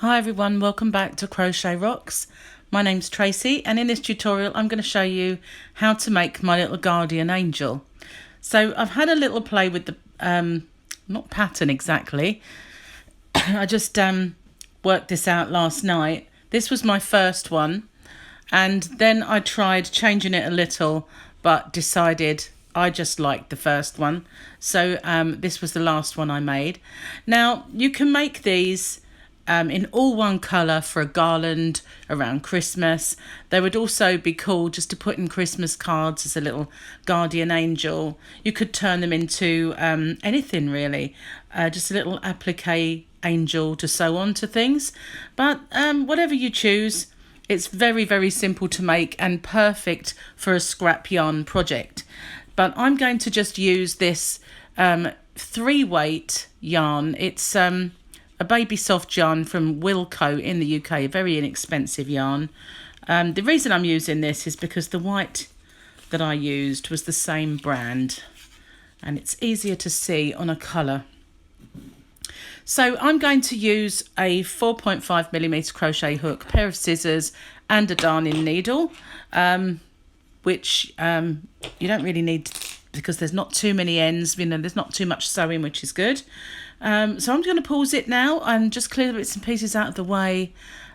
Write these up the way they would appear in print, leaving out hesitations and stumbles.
Hi everyone, welcome back to Crochet Rocks. My name's Tracy, and in this tutorial I'm going to show you how to make my little guardian angel. So I've had a little play with the not pattern exactly. I just worked this out last night. This was my first one, and then I tried changing it a little but decided I just liked the first one. So this was the last one I made. Now you can make these in all one colour for a garland around Christmas. They would also be cool just to put in Christmas cards as a little guardian angel. You could turn them into anything really, just a little applique angel to sew on to things. But whatever you choose, it's very, very simple to make and perfect for a scrap yarn project. But I'm going to just use this 3-weight yarn. It's a baby soft yarn from Wilko in the UK, a very inexpensive yarn. The reason I'm using this is because the white that I used was the same brand, and it's easier to see on a colour. So I'm going to use a 4.5mm crochet hook, pair of scissors and a darning needle, which you don't really need because there's not too many ends, there's not too much sewing, which is good. So I'm going to pause it now and just clear the bits and pieces out of the way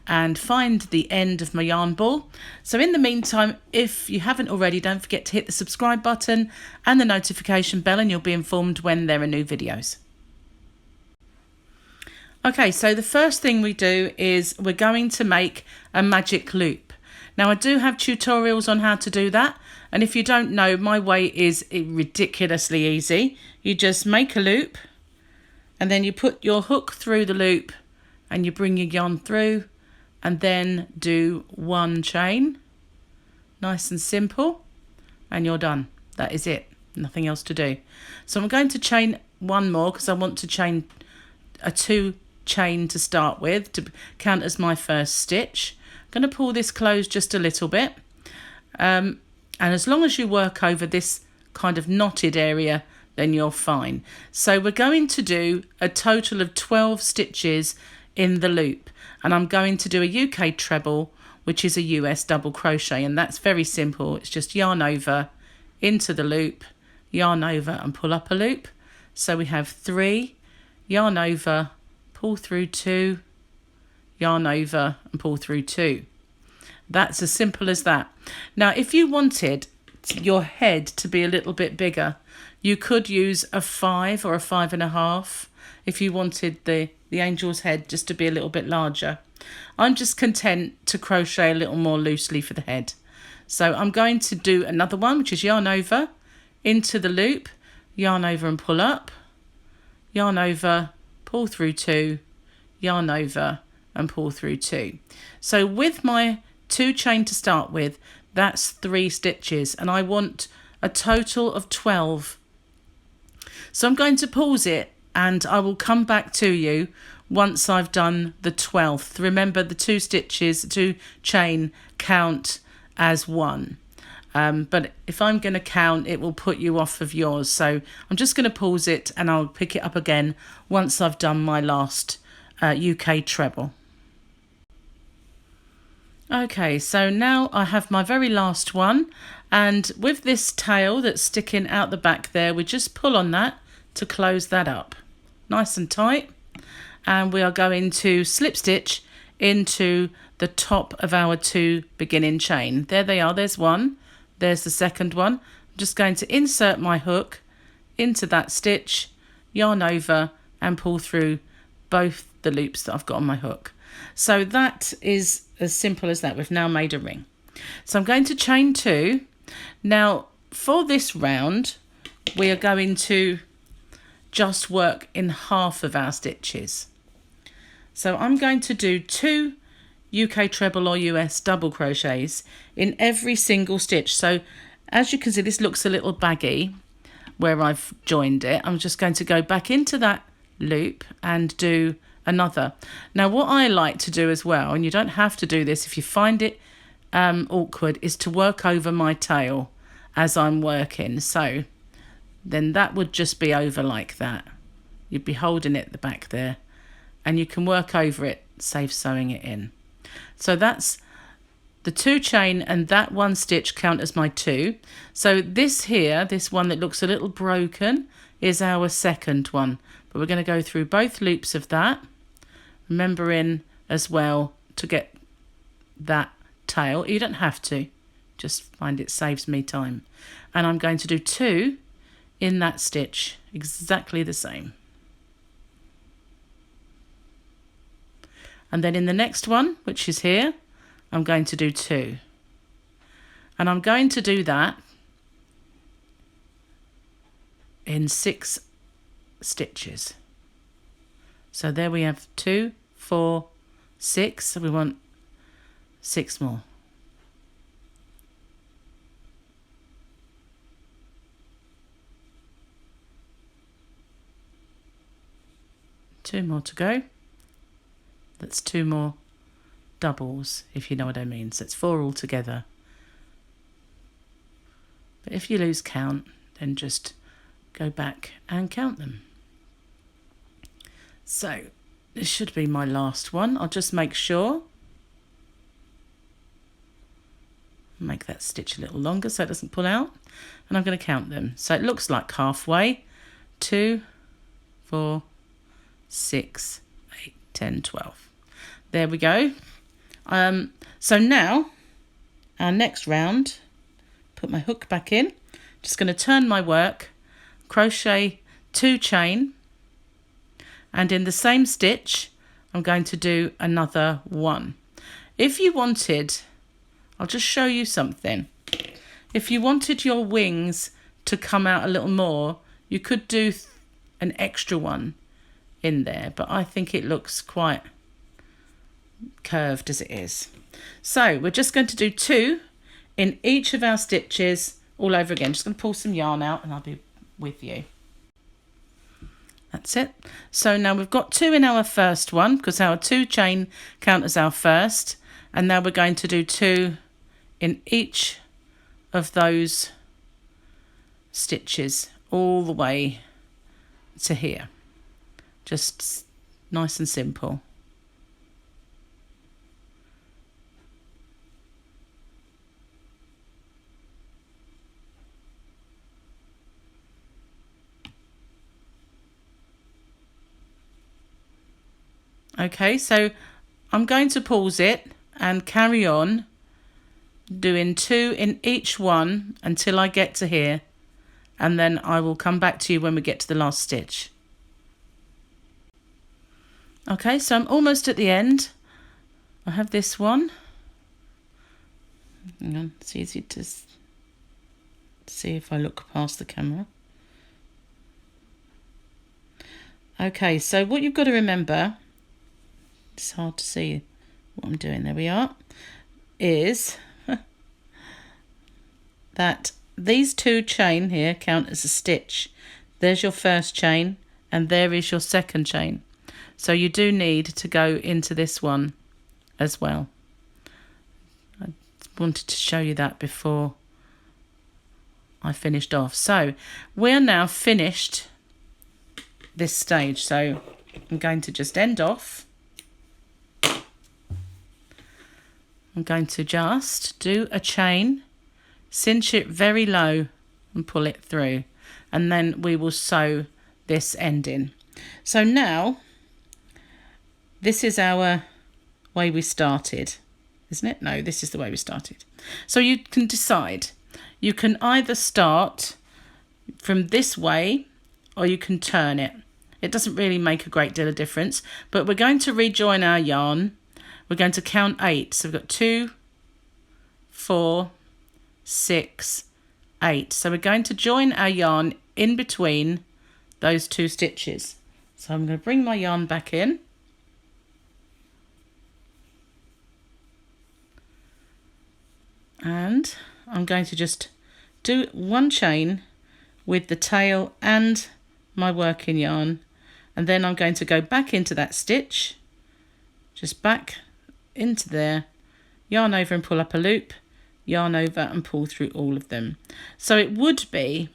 and find the end of my yarn ball. So in the meantime, if you haven't already, don't forget to hit the subscribe button and the notification bell, and you'll be informed when there are new videos. Okay, so the first thing we do is we're going to make a magic loop. Now I do have tutorials on how to do that, and if you don't know, my way is ridiculously easy. You just make a loop, and then you put your hook through the loop and you bring your yarn through and then do 1 chain. Nice and simple, and you're done. That is it, nothing else to do. So I'm going to chain 1 more because I want to chain a 2 chain to start with to count as my first stitch. I'm going to pull this closed just a little bit, and as long as you work over this kind of knotted area, then you're fine. So we're going to do a total of 12 stitches in the loop, and I'm going to do a UK treble, which is a US double crochet, and that's very simple. It's just yarn over into the loop, yarn over and pull up a loop. So we have 3, yarn over, pull through 2, yarn over and pull through 2. That's as simple as that. Now if you wanted your head to be a little bit bigger, you could use a 5 or a 5.5 if you wanted the angel's head just to be a little bit larger. I'm just content to crochet a little more loosely for the head. So I'm going to do another one, which is yarn over into the loop, yarn over and pull up, yarn over, pull through 2, yarn over and pull through 2. So with my 2 chain to start with, that's 3 stitches, and I want a total of 12. So I'm going to pause it and I will come back to you once I've done the 12th. Remember, the 2 stitches, the 2 chain count as 1. But if I'm going to count, it will put you off of yours. So I'm just going to pause it and I'll pick it up again once I've done my last UK treble. Okay, so now I have my very last one, and with this tail that's sticking out the back there, we just pull on that to close that up nice and tight, and we are going to slip stitch into the top of our 2 beginning chain. There they are, there's 1, there's the second one. I'm just going to insert my hook into that stitch, yarn over and pull through both the loops that I've got on my hook. So that is as simple as that. We've now made a ring. So I'm going to chain 2. Now for this round we are going to just work in half of our stitches. So I'm going to do 2 UK treble or US double crochets in every single stitch. So as you can see, this looks a little baggy where I've joined it. I'm just going to go back into that loop and do another. Now what I like to do as well, and you don't have to do this if you find it awkward, is to work over my tail as I'm working. So then that would just be over like that. You'd be holding it at the back there, and you can work over it save sewing it in. So that's the 2 chain, and that 1 stitch count as my 2. So this here, this one that looks a little broken, is our second one. But we're going to go through both loops of that, remembering as well to get that tail. You don't have to, just find it saves me time. And I'm going to do 2 in that stitch, exactly the same. And then in the next one, which is here, I'm going to do 2. And I'm going to do that in 6 stitches. So there we have 2, 4, 6. So we want 6 more. Two more to go. That's 2 more doubles, if you know what I mean. So it's 4 altogether. But if you lose count, then just go back and count them. So this should be my last one. I'll just make sure. Make that stitch a little longer so it doesn't pull out. And I'm going to count them. So it looks like halfway. 2, 4, 6, 8, 10, 12. There we go. So now our next round, put my hook back in, just going to turn my work, crochet 2 chain, and in the same stitch I'm going to do another 1. If you wanted, I'll just show you something. If you wanted your wings to come out a little more, you could do an extra one in there, but I think it looks quite curved as it is. So we're just going to do 2 in each of our stitches all over again. Just going to pull some yarn out and I'll be with you. That's it. So now we've got 2 in our first one because our 2 chain count as our first, and now we're going to do 2 in each of those stitches all the way to here. Just nice and simple. Okay, so I'm going to pause it and carry on doing 2 in each one until I get to here, and then I will come back to you when we get to the last stitch. Okay, so I'm almost at the end. I have this one. Hang on, it's easy to see if I look past the camera. Okay, so what you've got to remember, it's hard to see what I'm doing, there we are, is that these 2 chain here count as a stitch. There's your first chain and there is your second chain. So you do need to go into this one as well. I wanted to show you that before I finished off. So we're now finished this stage. So I'm going to just end off. I'm going to just do a chain, cinch it very low and pull it through, and then we will sew this end in. So now this is our way we started, isn't it? No, this is the way we started. So you can decide. You can either start from this way or you can turn it. It doesn't really make a great deal of difference, but we're going to rejoin our yarn. We're going to count 8. So we've got 2, 4, 6, 8. So we're going to join our yarn in between those 2 stitches. So I'm going to bring my yarn back in. And I'm going to just do 1 chain with the tail and my working yarn. And then I'm going to go back into that stitch, just back into there, yarn over and pull up a loop, yarn over and pull through all of them. So it would be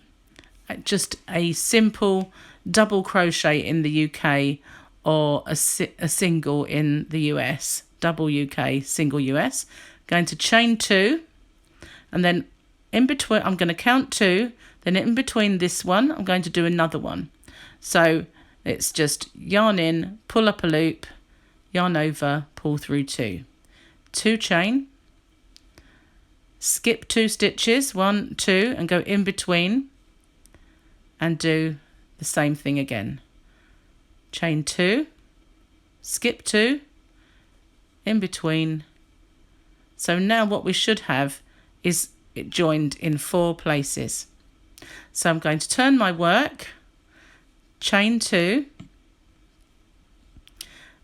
just a simple double crochet in the UK, or a single in the US, double UK, single US. Going to chain 2, and then in between, I'm going to count 2, then in between this one, I'm going to do another one. So it's just yarn in, pull up a loop, yarn over, pull through 2. 2 chain, skip 2 stitches, 1, 2, and go in between and do the same thing again. Chain 2, skip 2, in between. So now what we should have is it joined in 4 places. So I'm going to turn my work, chain 2,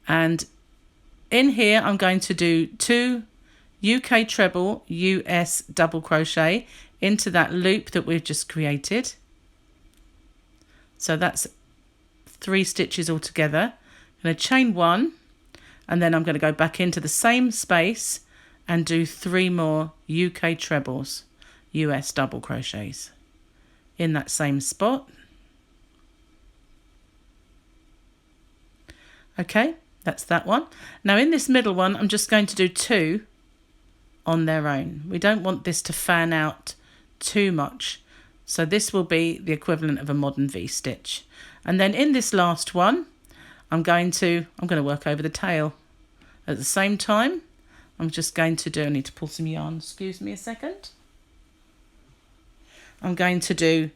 and in here I'm going to do 2 UK treble, US double crochet into that loop that we've just created. So that's 3 stitches all together. I'm going to chain 1, and then I'm going to go back into the same space and do 3 more UK trebles, US double crochets in that same spot. Okay, that's that one. Now in this middle one, I'm just going to do 2 on their own. We don't want this to fan out too much. So this will be the equivalent of a modern V-stitch. And then in this last one, I'm going to work over the tail. At the same time, I'm just going to do, I need to pull some yarn, excuse me a second. I'm going to do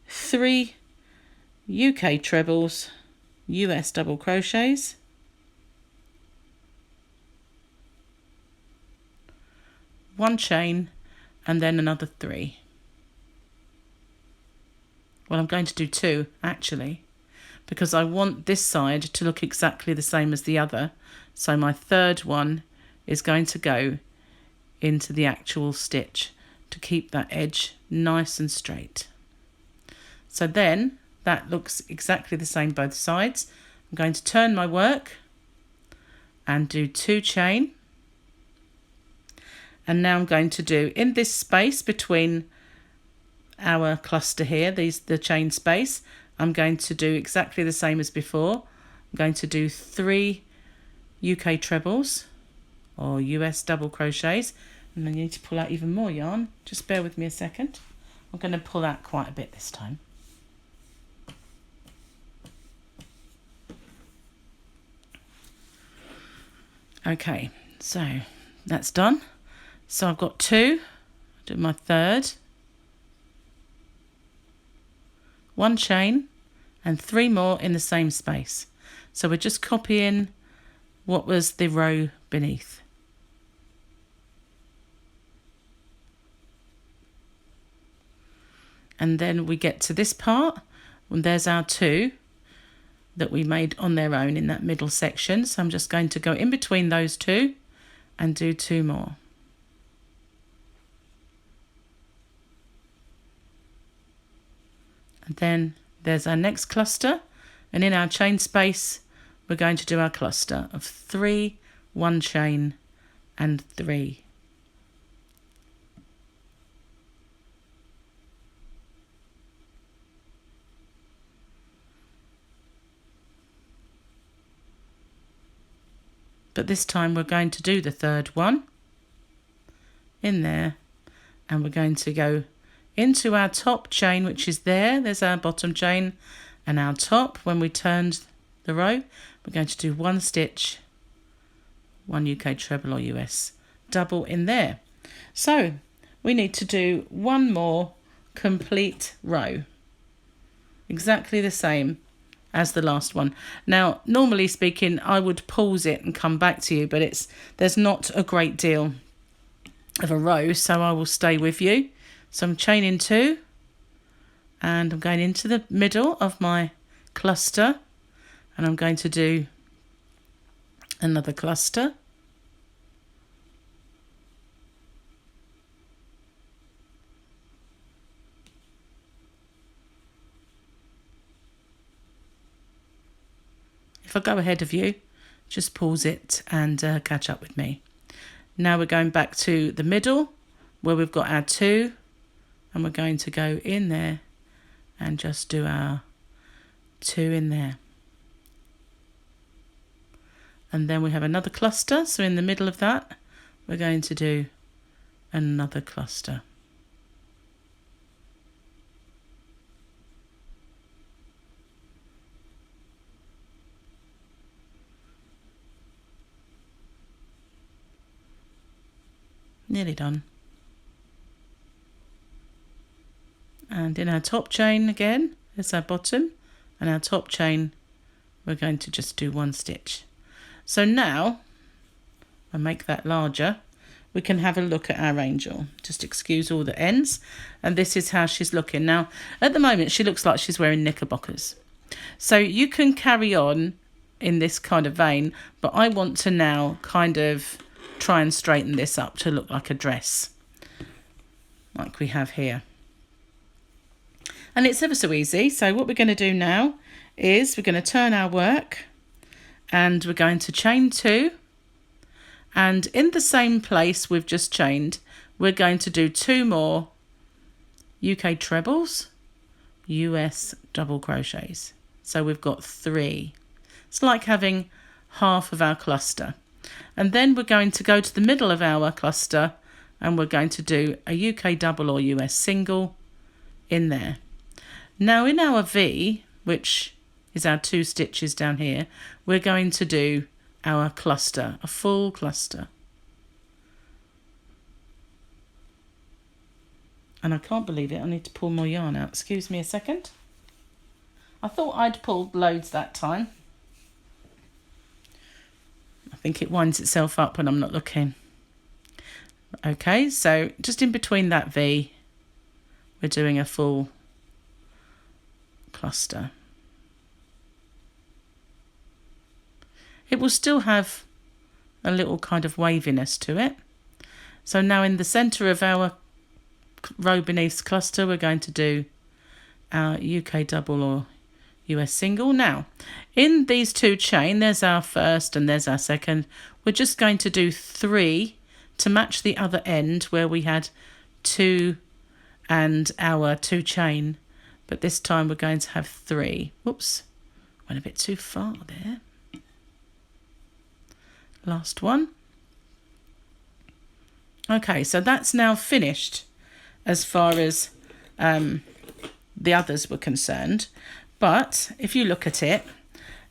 3 UK trebles, US double crochets, 1 chain, and then another 3. Well, I'm going to do 2 actually, because I want this side to look exactly the same as the other. So my third one is going to go into the actual stitch to keep that edge nice and straight. So then that looks exactly the same both sides. I'm going to turn my work and do 2 chain. And now I'm going to do, in this space between our cluster here, the chain space, I'm going to do exactly the same as before. I'm going to do 3 UK trebles or US double crochets, and then you need to pull out even more yarn. Just bear with me a second. I'm going to pull out quite a bit this time. Okay, so that's done. So I've got 2, do my third, 1 chain, and 3 more in the same space. So we're just copying what was the row beneath. And then we get to this part, and there's our 2 that we made on their own in that middle section. So I'm just going to go in between those 2 and do 2 more. And then there's our next cluster, and in our chain space we're going to do our cluster of 3, 1 chain and 3. But this time we're going to do the third one in there, and we're going to go into our top chain, which is there's our bottom chain, and our top, when we turned the row, we're going to do 1 stitch, 1 UK treble or US double in there. So we need to do 1 more complete row, exactly the same as the last one. Now, normally speaking, I would pause it and come back to you, but there's not a great deal of a row, so I will stay with you. So I'm chaining 2, and I'm going into the middle of my cluster, and I'm going to do another cluster. If I go ahead of you, just pause it and catch up with me. Now we're going back to the middle where we've got our 2, and we're going to go in there and just do our 2 in there. And then we have another cluster, so in the middle of that we're going to do another cluster. Nearly done. And in our top chain again, there's our bottom, and our top chain we're going to just do 1 stitch. So now, I'll make that larger, we can have a look at our angel. Just excuse all the ends, and this is how she's looking. Now, at the moment she looks like she's wearing knickerbockers. So you can carry on in this kind of vein, but I want to now kind of try and straighten this up to look like a dress, like we have here. And it's ever so easy. So what we're going to do now is we're going to turn our work and we're going to chain 2, and in the same place we've just chained we're going to do 2 more UK trebles, US double crochets. So we've got 3. It's like having half of our cluster. And then we're going to go to the middle of our cluster and we're going to do a UK double or US single in there. Now in our V, which is our 2 stitches down here, we're going to do our cluster, a full cluster. And I can't believe it, I need to pull more yarn out. Excuse me a second. I thought I'd pulled loads that time. I think it winds itself up when I'm not looking. Okay, so just in between that V, we're doing a full cluster. It will still have a little kind of waviness to it. So now in the centre of our row beneath cluster we're going to do our UK double or US single. Now in these 2 chain, there's our first and there's our second. We're just going to do 3 to match the other end where we had 2 and our 2 chain, but this time we're going to have 3. Whoops, went a bit too far there. Last one. Okay, so that's now finished as far as the others were concerned. But if you look at it,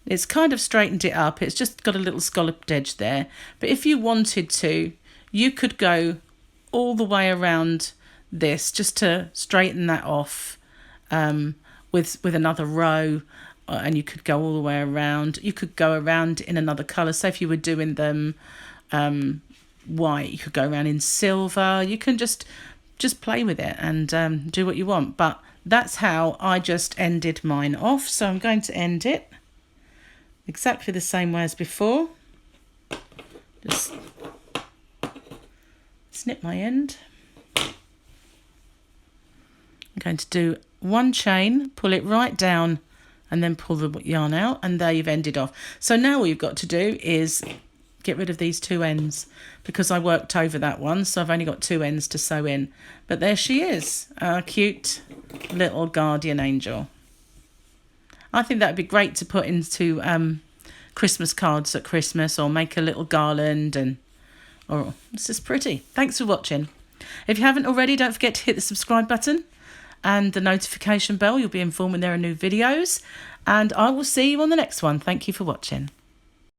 it's kind of straightened it up. It's just got a little scalloped edge there. But if you wanted to, you could go all the way around this just to straighten that off with another row. And you could go all the way around. You could go around in another colour. So if you were doing them white, you could go around in silver. You can just play with it and do what you want. But that's how I just ended mine off. So I'm going to end it exactly the same way as before. Just snip my end. I'm going to do 1 chain, pull it right down, and then pull the yarn out, and there you've ended off. So now all you've got to do is get rid of these 2 ends, because I worked over that one, so I've only got 2 ends to sew in. But there she is, a cute little guardian angel. I think that would be great to put into Christmas cards at Christmas, or make a little garland, or it's just pretty. Thanks for watching. If you haven't already, don't forget to hit the subscribe button and the notification bell. You'll be informed when there are new videos, and I will see you on the next one. Thank you for watching.